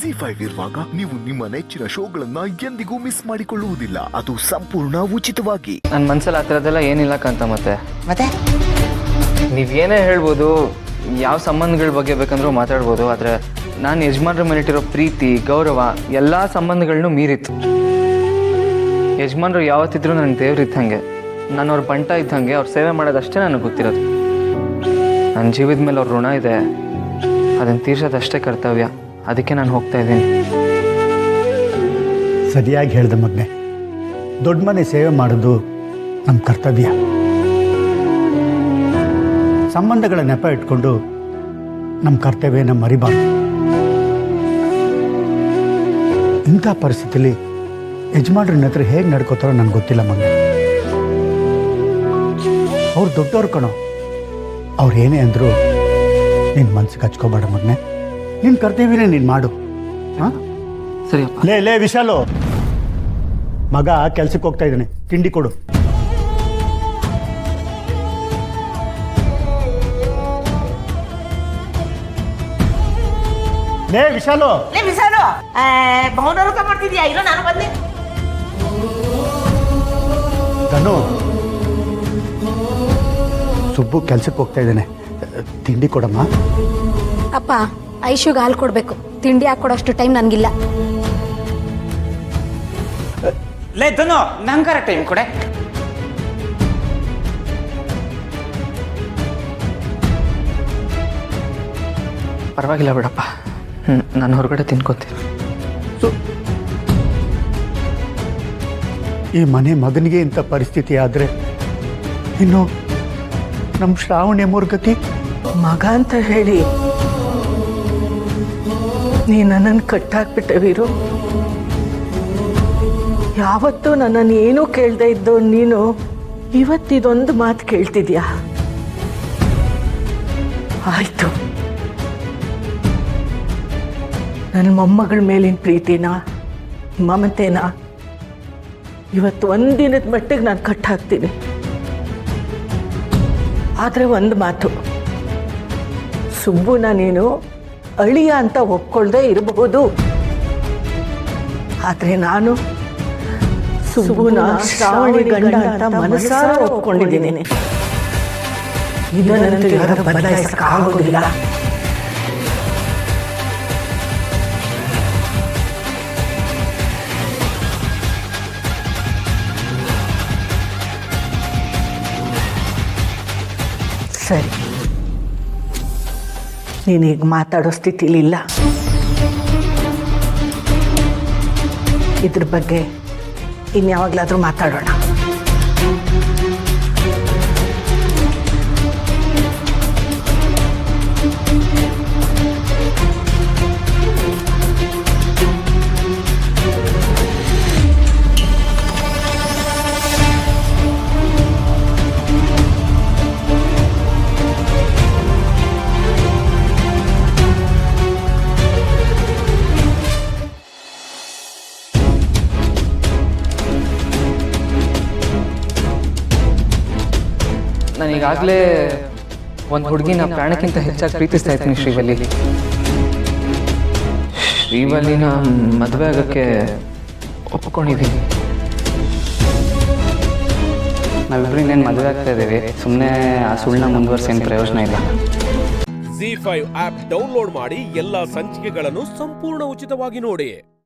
ZEE5 ಇರುವಾಗ ನೀವು ನಿಮ್ಮ ನೆಚ್ಚಿನ ಶೋಗಳನ್ನ ಎಂದಿಗೂ ಮಿಸ್ ಮಾಡಿಕೊಳ್ಳುವುದಿಲ್ಲ. ಅದು ಸಂಪೂರ್ಣ ಉಚಿತವಾಗಿ. ನನ್ನ ಮನಸ್ಸಲ್ಲಿ ಆ ಥರದ್ದೆಲ್ಲ ಏನಿಲ್ಲ ಕಾಂತ. ಮತ್ತೆ ನೀವೇನೇ ಹೇಳ್ಬೋದು, ಯಾವ ಸಂಬಂಧಗಳ ಬಗ್ಗೆ ಬೇಕಂದ್ರೂ ಮಾತಾಡ್ಬೋದು. ಆದರೆ ನಾನು ಯಜಮಾನ್ರ ಮೇಲಿಟ್ಟಿರೋ ಪ್ರೀತಿ ಗೌರವ ಎಲ್ಲ ಸಂಬಂಧಗಳನ್ನೂ ಮೀರಿತ್ತು. ಯಜಮಾನ್ರು ಯಾವತ್ತಿದ್ರೂ ನನಗೆ ದೇವ್ರಿದ್ದಂಗೆ, ನಾನು ಅವ್ರ ಬಂಟ ಇದ್ದಂಗೆ. ಅವ್ರ ಸೇವೆ ಮಾಡೋದಷ್ಟೇ ನನಗೆ ಗೊತ್ತಿರೋದು. ನನ್ನ ಜೀವದ ಮೇಲೆ ಅವ್ರ ಋಣ ಇದೆ, ಅದನ್ನು ತೀರ್ಸೋದಷ್ಟೇ ಕರ್ತವ್ಯ. ಅದಕ್ಕೆ ನಾನು ಹೋಗ್ತಾ ಇದ್ದೀನಿ. ಸರಿಯಾಗಿ ಹೇಳ್ದೆ ಮಗನೆ. ದೊಡ್ಡ ಮನೆ ಸೇವೆ ಮಾಡೋದು ನಮ್ಮ ಕರ್ತವ್ಯ. ಸಂಬಂಧಗಳ ನೆಪ ಇಟ್ಕೊಂಡು ನಮ್ಮ ಕರ್ತವ್ಯನ ಮರಿಬಾರ್ದು. ಇಂಥ ಪರಿಸ್ಥಿತಿಲಿ ಯಜಮಾನ್ರನ್ನ ಹತ್ರ ಹೇಗೆ ನಡ್ಕೋತಾರೋ ನನಗೆ ಗೊತ್ತಿಲ್ಲ ಮಗನೆ. ಅವ್ರು ದೊಡ್ಡವ್ರು ಕಣೋ. ಅವ್ರು ಏನೇ ಅಂದರು ನಿನ್ನ ಮನ್ಸಿಗೆ ಹಚ್ಕೋಬೇಡ ಮಗನೆ. ನಿನ್ನ ಕರ್ತವ್ಯನೇ ನೀನು ಮಾಡು. ಹಾಂ ಸರಿಯಪ್ಪ. ಲೇ ವಿಶಾಲು, ಮಗ ಕೆಲ್ಸಕ್ಕೆ ಹೋಗ್ತಾ ಇದ್ದಾನೆ, ತಿಂಡಿ ಕೊಡು. ಲೇ ವಿಶಾಲು, ಬಹುನೂರು ಮಾಡ್ತಿದ್ಯಾ? ಇಲ್ಲ, ನಾನು ಬಂದೆ. ಧನು, ಸುಬ್ಬು ಕೆಲ್ಸಕ್ಕೆ ಹೋಗ್ತಾ ಇದ್ದಾನೆ, ತಿಂಡಿ ಕೊಡಮ್ಮ. ಅಪ್ಪ, ಐಶುಗೆ ಹಾಲು ಕೊಡಬೇಕು. ತಿಂಡಿ ಹಾಕೊಡೋಷ್ಟು ಟೈಮ್ ನನಗಿಲ್ಲ. ಲೇ ಧನು, ನಂಗಾರ ಟೈಮ್ ಕೊಡೆ. ಪರವಾಗಿಲ್ಲ ಬಿಡಪ್ಪ, ನಾನು ಹೊರಗಡೆ ತಿನ್ಕೋತೀನಿ. ಈ ಮನೆ ಮಗನಿಗೆ ಇಂಥ ಪರಿಸ್ಥಿತಿ ಆದರೆ ಇನ್ನು ನಮ್ಮ ಶ್ರಾವಣಿ ಮೂರ್ಗತಿ. ಮಗ ಅಂತ ಹೇಳಿ ನೀ ನನ್ನನ್ನು ಕಟ್ಟಾಕ್ಬಿಟ್ಟೆ ವೀರು. ಯಾವತ್ತೂ ನನ್ನನ್ನು ಏನೂ ಕೇಳದೆ ಇದ್ದೋ ನೀನು ಇವತ್ತಿದೊಂದು ಮಾತು ಕೇಳ್ತಿದ್ಯಾ? ಆಯ್ತು, ನನ್ನ ಮೊಮ್ಮಗಳ ಮೇಲಿನ ಪ್ರೀತಿನ ಮಮತೆನ ಇವತ್ತು ಒಂದಿನದ ಮಟ್ಟಿಗೆ ನಾನು ಕಟ್ಟಾಕ್ತೀನಿ. ಆದರೆ ಒಂದು ಮಾತು, ಸುಬ್ಬುನ ನೀನು ಅಳಿಯ ಅಂತ ಒಪ್ಕೊಳ್ದೆ ಇರಬಹುದು. ಆದರೆ ನಾನು ಸುಬ್ಬುನ ಶ್ರಾವಣಿ ಗಂಡ ಅಂತ ಮನಸಾರ ಒಪ್ಕೊಂಡಿದ್ದೀನಿ. ಇದನ್ನಂತೂ ಯಾರು ಬದಲಾಯಿಸಕ್ಕಾಗೋದಿಲ್ಲ. ಸರಿ, ನೀನೀಗ ಮಾತಾಡೋ ಸ್ಥಿತಿಲಿಲ್ಲ. ಇದ್ರ ಬಗ್ಗೆ ಇನ್ಯಾವಾಗಲಾದರೂ ಮಾತಾಡೋಣ. ನಾನು ಈಗಾಗಲೇ ಒಂದು ಹುಡುಗಿನ ಪ್ರಾಣಕ್ಕಿಂತ ಹೆಚ್ಚಾಗಿ ಪ್ರೀತಿಸ್ತಾ ಇದ್ದೀನಿ, ಶ್ರೀವಲ್ಲಿ. ಶ್ರೀವಲ್ಲಿನ ಮದುವೆ ಆಗೋಕ್ಕೆ ಒಪ್ಕೊಂಡಿದ್ದೀನಿ. ನಾವಿಬ್ರು ಇನ್ನೇನು ಮದುವೆ ಆಗ್ತಾ ಇದ್ದೀವಿ. ಸುಮ್ಮನೆ ಆ ಸುಳ್ಳನ್ನ ಮುಂದುವರ್ಸೇನು ಪ್ರಯೋಜನ ಇಲ್ಲ. ZEE5 ಆಪ್ ಡೌನ್ಲೋಡ್ ಮಾಡಿ ಎಲ್ಲಾ ಸಂಚಿಕೆಗಳನ್ನು ಸಂಪೂರ್ಣ ಉಚಿತವಾಗಿ ನೋಡಿ.